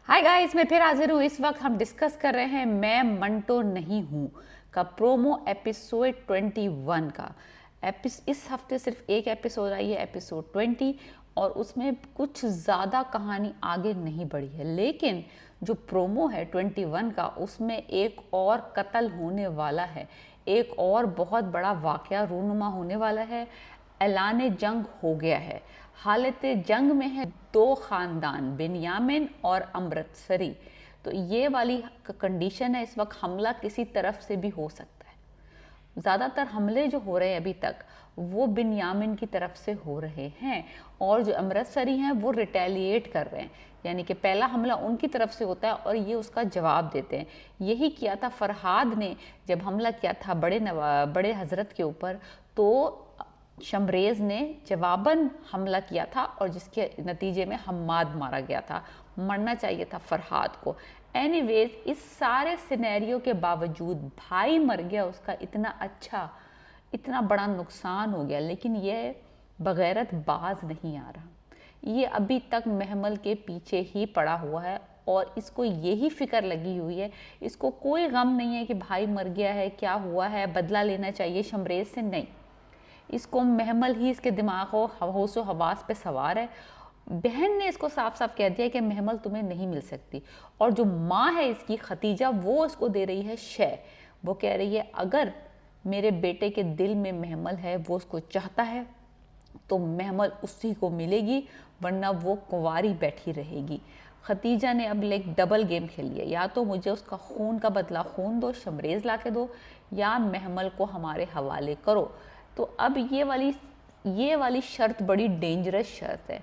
Hi guys, मैं फिर हाजिर हूँ। इस वक्त हम डिस्कस कर रहे हैं मैं मंटो नहीं हूँ का प्रोमो एपिसोड 21 का। इस हफ्ते सिर्फ एक एपिसोड आई है, एपिसोड 20, और उसमें कुछ ज़्यादा कहानी आगे नहीं बढ़ी है। लेकिन जो प्रोमो है 21 का, उसमें एक और कत्ल होने वाला है, एक और बहुत बड़ा वाकया रूनुमा होने वाला है। ऐलान जंग हो गया है। हालत जंग में है दो खानदान, बिन्यामिन और अमृतसरी। तो ये वाली कंडीशन है इस वक्त, हमला किसी तरफ से भी हो सकता है। ज़्यादातर हमले जो हो रहे हैं अभी तक वो बिन्यामिन की तरफ से हो रहे हैं, और जो अमृतसरी हैं वो रिटेलिएट कर रहे हैं, यानी कि पहला हमला उनकी तरफ से होता है और ये उसका जवाब देते हैं। यही किया था फरहाद ने जब हमला किया था बड़े हजरत के ऊपर, तो शमरेज ने जवाबन हमला किया था और जिसके नतीजे में हम्माद मारा गया था। मरना चाहिए था फरहाद को। एनीवेज, इस सारे सिनेरियो के बावजूद भाई मर गया उसका, इतना अच्छा, इतना बड़ा नुकसान हो गया, लेकिन ये बगैरत बाज नहीं आ रहा। ये अभी तक महमल के पीछे ही पड़ा हुआ है और इसको यही फिक्र लगी हुई है। इसको कोई गम नहीं है कि भाई मर गया है, क्या हुआ है, बदला लेना चाहिए शमरेज से, नहीं। इसको महमल ही इसके दिमाग हो होशो हवास पे सवार है। बहन ने इसको साफ साफ कह दिया कि महमल तुम्हें नहीं मिल सकती, और जो माँ है इसकी खतीजा, वो इसको दे रही है शय। वो कह रही है अगर मेरे बेटे के दिल में महमल है, वो उसको चाहता है, तो महमल उसी को मिलेगी, वरना वो कुंवारी बैठी रहेगी। खतीजा ने अब एक डबल गेम खेल लिया, या तो मुझे उसका खून का बदला खून दो, शमरेज ला के दो, या महमल को हमारे हवाले करो। तो अब ये वाली शर्त बड़ी डेंजरस शर्त है,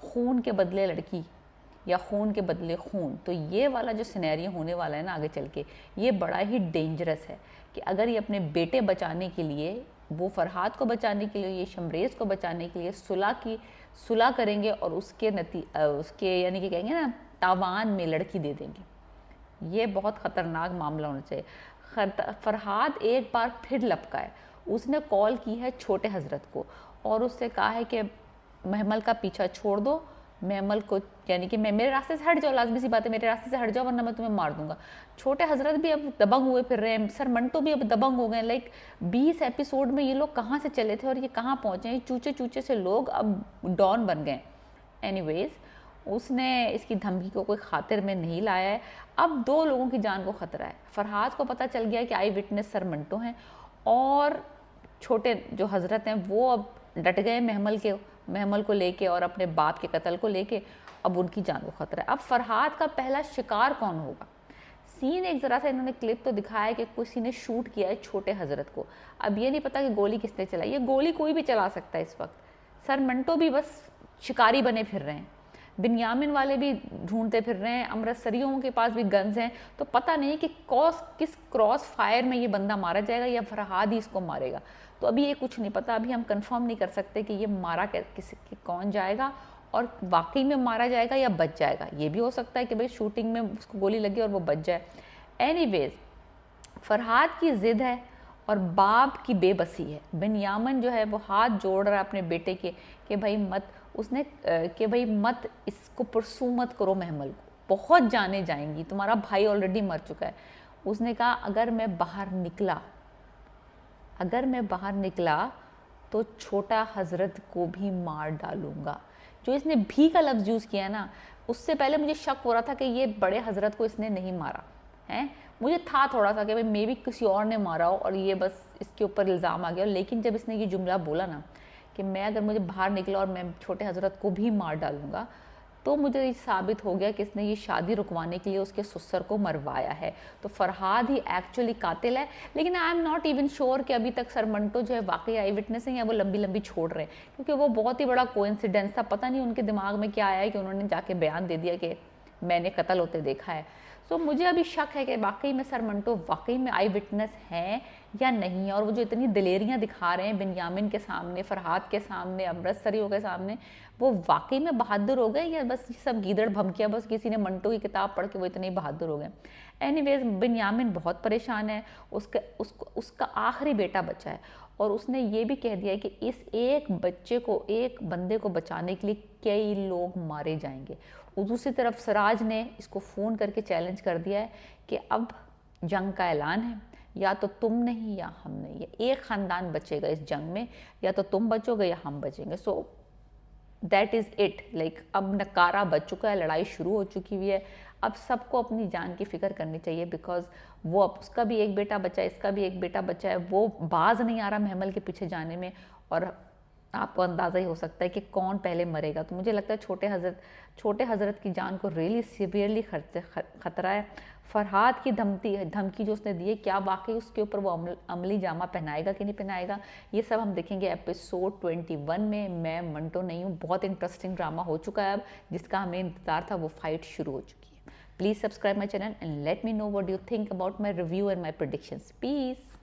खून के बदले लड़की या खून के बदले खून। तो ये वाला जो सिनेरियो होने वाला है ना आगे चल के, ये बड़ा ही डेंजरस है कि अगर ये अपने बेटे बचाने के लिए, वो फरहाद को बचाने के लिए, ये शमरेज को बचाने के लिए सुलह करेंगे और उसके यानी कि कहेंगे ना तावान में लड़की दे देंगे। ये बहुत ख़तरनाक मामला होना चाहिए। फरहाद एक बार फिर लपका है। उसने कॉल की है छोटे हजरत को और उससे कहा है कि महमल का पीछा छोड़ दो, महमल को, यानी कि मैं, मेरे रास्ते से हट जाओ, लाजमी सी बात है, मेरे रास्ते से हट जाओ वरना मैं तुम्हें मार दूंगा। छोटे हजरत भी अब दबंग हुए फिर रहे हैं, सर मंटो भी अब दबंग हो गए। लाइक 20 एपिसोड में ये लोग कहाँ से चले थे और ये कहाँ पहुँचे हैं। चूचे चूचे से लोग अब डॉन बन गए। एनीवेज, उसने इसकी धमकी को कोई खातिर में नहीं लाया है। अब दो लोगों की जान को खतरा है। फरहाद को पता चल गया है कि आई विटनेस सर मंटो हैं, और छोटे जो हजरत हैं वो अब डट गए महमल को लेके और अपने बाप के कत्ल को लेके। अब उनकी जान को खतरा है। अब फरहाद का पहला शिकार कौन होगा? सीन एक ज़रा सा इन्होंने क्लिप तो दिखाया कि किसी ने शूट किया है छोटे हजरत को। अब ये नहीं पता कि गोली किसने चलाई। ये गोली कोई भी चला सकता है इस वक्त। सर मंटो भी बस शिकारी बने फिर रहे हैं, बिन्यामिन वाले भी ढूंढते फिर रहे हैं, अमृतसरियों के पास भी गन्स हैं। तो पता नहीं कि किस क्रॉस फायर में ये बंदा मारा जाएगा या फरहाद ही इसको मारेगा। तो अभी ये कुछ नहीं पता। अभी हम कंफर्म नहीं कर सकते कि ये मारा कौन जाएगा, और वाकई में मारा जाएगा या बच जाएगा। ये भी हो सकता है कि भाई शूटिंग में उसको गोली लगी और वो बच जाए। एनीवेज, फरहाद की ज़िद है और बाप की बेबसी है। बिन्यामिन जो है वो हाथ जोड़ रहा है अपने बेटे के कि भाई मत इसको परसू मत करो, महमल को बहुत जाने जाएंगी, तुम्हारा भाई ऑलरेडी मर चुका है। उसने कहा अगर मैं बाहर निकला तो छोटा हजरत को भी मार डालूंगा। जो इसने भी का लफ्ज़ यूज़ किया ना, उससे पहले मुझे शक हो रहा था कि ये बड़े हजरत को इसने नहीं मारा है। मुझे था थोड़ा सा कि भाई मे भी किसी और ने मारा हो और ये बस इसके ऊपर इल्ज़ाम आ गया। लेकिन जब इसने ये जुमला बोला ना कि अगर मुझे बाहर निकला और मैं छोटे हजरत को भी मार डालूंगा, तो मुझे ये साबित हो गया कि इसने ये शादी रुकवाने के लिए उसके ससुर को मरवाया है। तो फरहाद ही एक्चुअली कातिल है। लेकिन I am not even sure कि अभी तक सर मंटो जो है वाकई आई विटनेस है या वो लंबी छोड़ रहे हैं, क्योंकि वो बहुत ही बड़ा कोइंसिडेंस था। पता नहीं उनके दिमाग में क्या आया है कि उन्होंने जाके बयान दे दिया कि मैंने कत्ल होते देखा है। सो मुझे अभी शक है कि वाकई में सर मंटो वाकई में आई विटनेस हैं या नहीं है। और वो जो इतनी दिलेरियां दिखा रहे हैं बिन्यामिन के सामने, फरहाद के सामने, अमृतसरियों के सामने, वो वाकई में बहादुर हो गए या बस सब गीदड़ भमकिया, बस किसी ने मंटो की किताब पढ़ के वो इतने बहादुर हो गए। एनीवेज, बिन्यामिन बहुत परेशान है। उसका आखिरी बेटा बचा है और उसने ये भी कह दिया है कि इस एक बंदे को बचाने के लिए कई लोग मारे जाएंगे। दूसरी तरफ सिराज ने इसको फ़ोन करके चैलेंज कर दिया है कि अब जंग का ऐलान है, या तो तुम नहीं या हम नहीं, या एक ख़ानदान बचेगा इस जंग में, या तो तुम बचोगे या हम बचेंगे। So that is it, like अब नकारा बच चुका है, लड़ाई शुरू हो चुकी हुई है। अब सबको अपनी जान की फ़िक्र करनी चाहिए, बिकॉज वो अब उसका भी एक बेटा बचा है, इसका भी एक बेटा बचा है, वो बाज नहीं आ रहा महमल के पीछे जाने में, और आपको अंदाज़ा ही हो सकता है कि कौन पहले मरेगा। तो मुझे लगता है छोटे हज़रत की जान को रियली सीवियरली ख़तरा है। फरहाद की धमकी जो उसने दी है, क्या वाकई उसके ऊपर वो अमली जामा पहनाएगा कि नहीं पहनाएगा, ये सब हम देखेंगे एपिसोड 21 में। मैं मंटो नहीं हूँ, बहुत इंटरेस्टिंग ड्रामा हो चुका है अब, जिसका हमें इंतजार था, वो फाइट शुरू हो चुकी है। Please subscribe my channel and let me know what you think about my review and my predictions. Piece.